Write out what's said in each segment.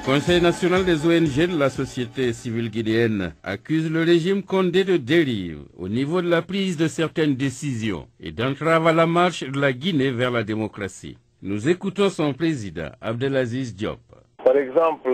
Conseil national des ONG de la société civile guinéenne accuse le régime Condé de dérive au niveau de la prise de certaines décisions et d'entrave à la marche de la Guinée vers la démocratie. Nous écoutons son président, Abdelaziz Diop. Par exemple,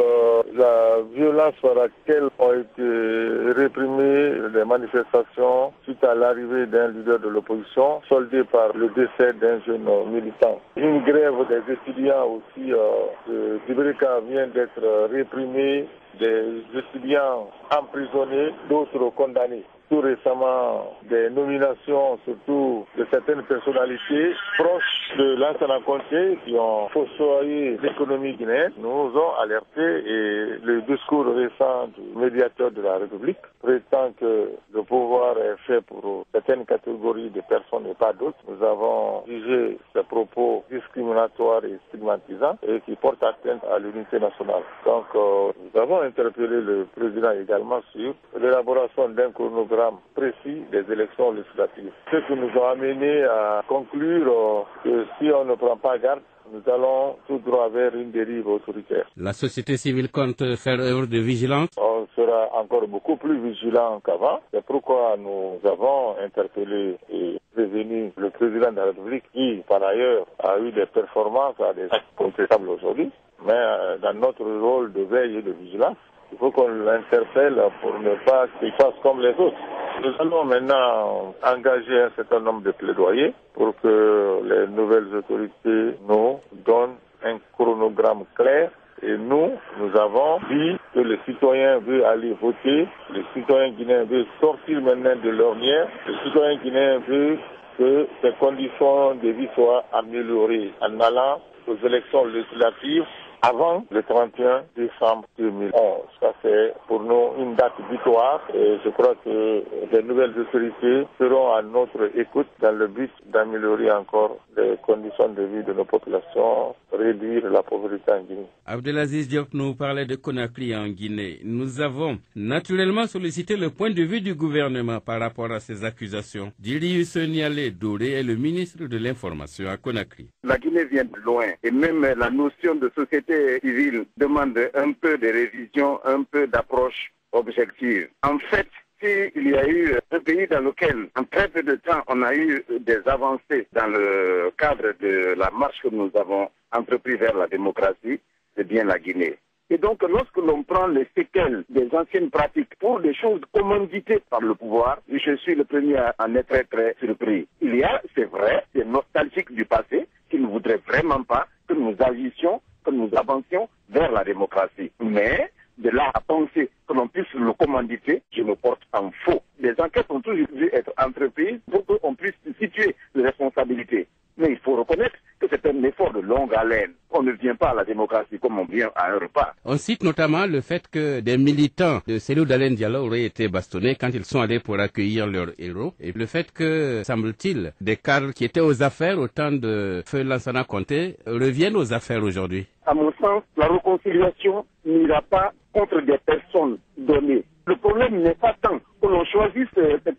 la violence par laquelle ont été réprimées les manifestations suite à l'arrivée d'un leader de l'opposition, soldée par le décès d'un jeune militant. Une grève des étudiants aussi de Dibrika vient d'être réprimée, des étudiants emprisonnés, d'autres condamnés. Tout récemment, des nominations, surtout de certaines personnalités proches de Lansana Conté qui ont fossoyé l'économie guinéenne, nous ont alertés et le discours récent du médiateur de la République prétend que le pouvoir est fait pour certaines catégories de personnes et pas d'autres. Nous avons jugé ces propos discriminatoires et stigmatisants et qui portent atteinte à l'unité nationale. Donc, nous avons interpellé le président également sur l'élaboration d'un chronogramme précis des élections législatives. Ce qui nous a amené à conclure que si on ne prend pas garde, nous allons tout droit vers une dérive autoritaire. La société civile compte faire œuvre de vigilance. On sera encore beaucoup plus vigilant qu'avant. C'est pourquoi nous avons interpellé et prévenu le président de la République qui, par ailleurs, a eu des performances à des actes contestables aujourd'hui. Mais dans notre rôle de veille et de vigilance, il faut qu'on l'interpelle pour ne pas qu'il fasse comme les autres. Nous allons maintenant engager un certain nombre de plaidoyers pour que les nouvelles autorités nous donnent un chronogramme clair. Et nous avons dit que les citoyens veulent aller voter, les citoyens guinéens veulent sortir maintenant de l'ornière, les citoyens guinéens veulent que ces conditions de vie soient améliorées en allant aux élections législatives avant le 31 décembre 2011. Ça, c'est pour nous une date butoir et je crois que les nouvelles autorités seront à notre écoute dans le but d'améliorer encore les conditions de vie de nos populations, réduire la pauvreté en Guinée. Abdelaziz Diop nous parlait de Conakry en Guinée. Nous avons naturellement sollicité le point de vue du gouvernement par rapport à ces accusations. Dilius Nialé Doré est le ministre de l'Information à Conakry. La Guinée vient de loin et même la notion de société civile demande un peu de révision, un peu d'approche objective. En fait, s'il y a eu un pays dans lequel, en très peu de temps, on a eu des avancées dans le cadre de la marche que nous avons entreprise vers la démocratie, c'est bien la Guinée. Et donc, lorsque l'on prend les séquelles des anciennes pratiques pour des choses commanditées par le pouvoir, je suis le premier à en être très surpris. Il y a, c'est vrai, des nostalgiques du passé qui ne voudraient vraiment pas que nous agissions, que nous avancions vers la démocratie. Mais de là à penser que l'on puisse le commanditer, je me porte en faux. Les enquêtes ont toujours dû être entreprises pour qu'on puisse situer les responsabilités. Mais il faut reconnaître que c'est un effort de longue haleine. On ne vient pas à la démocratie comme on vient à un repas. On cite notamment le fait que des militants de Cellou Dalein Diallo auraient été bastonnés quand ils sont allés pour accueillir leur héros. Et le fait que, semble-t-il, des cadres qui étaient aux affaires au temps de Feu Lansana Conté reviennent aux affaires aujourd'hui. À mon sens, la réconciliation n'ira pas contre des personnes données. Le problème n'est pas tant que l'on choisisse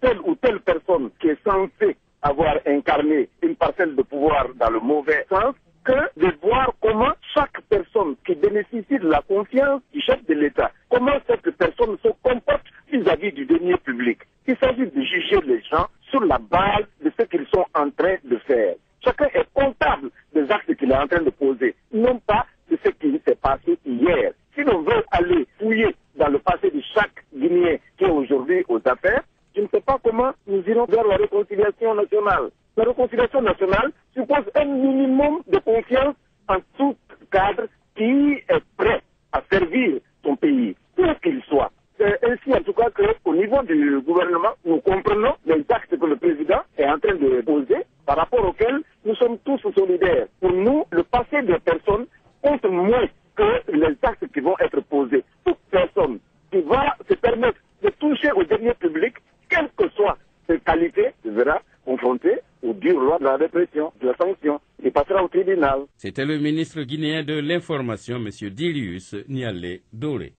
telle ou telle personne qui est censée avoir incarné une parcelle de pouvoir dans le mauvais sens, que de voir comment chaque personne qui bénéficie de la confiance du chef de l'État, comment cette personne se comporte vis-à-vis du denier public. Il s'agit de juger les gens sur la base de ce qu'ils sont en train de faire. Chacun est comptable des actes qu'il est en train de poser, non pas de ce qui s'est passé hier. Si l'on veut aller fouiller dans le passé de chaque Guinéen qui est aujourd'hui aux affaires, je ne sais pas comment nous irons vers la réconciliation nationale. La réconciliation nationale suppose un minimum de confiance en tout cadre qui est prêt à servir son pays, où qu'il soit. C'est ainsi en tout cas qu'au niveau du gouvernement, nous comprenons les actes que le président est en train de poser, par rapport auxquels nous sommes tous solidaires. Pour nous, le passé des personnes compte moins que les actes qui vont être posés. Toute personne qui va se permettre de toucher au denier public, quelle que soit ses qualités, sera confronté aux dures lois de la répression, de la sanction, et passera au tribunal. C'était le ministre guinéen de l'Information, M. Dilius Nialé Doré.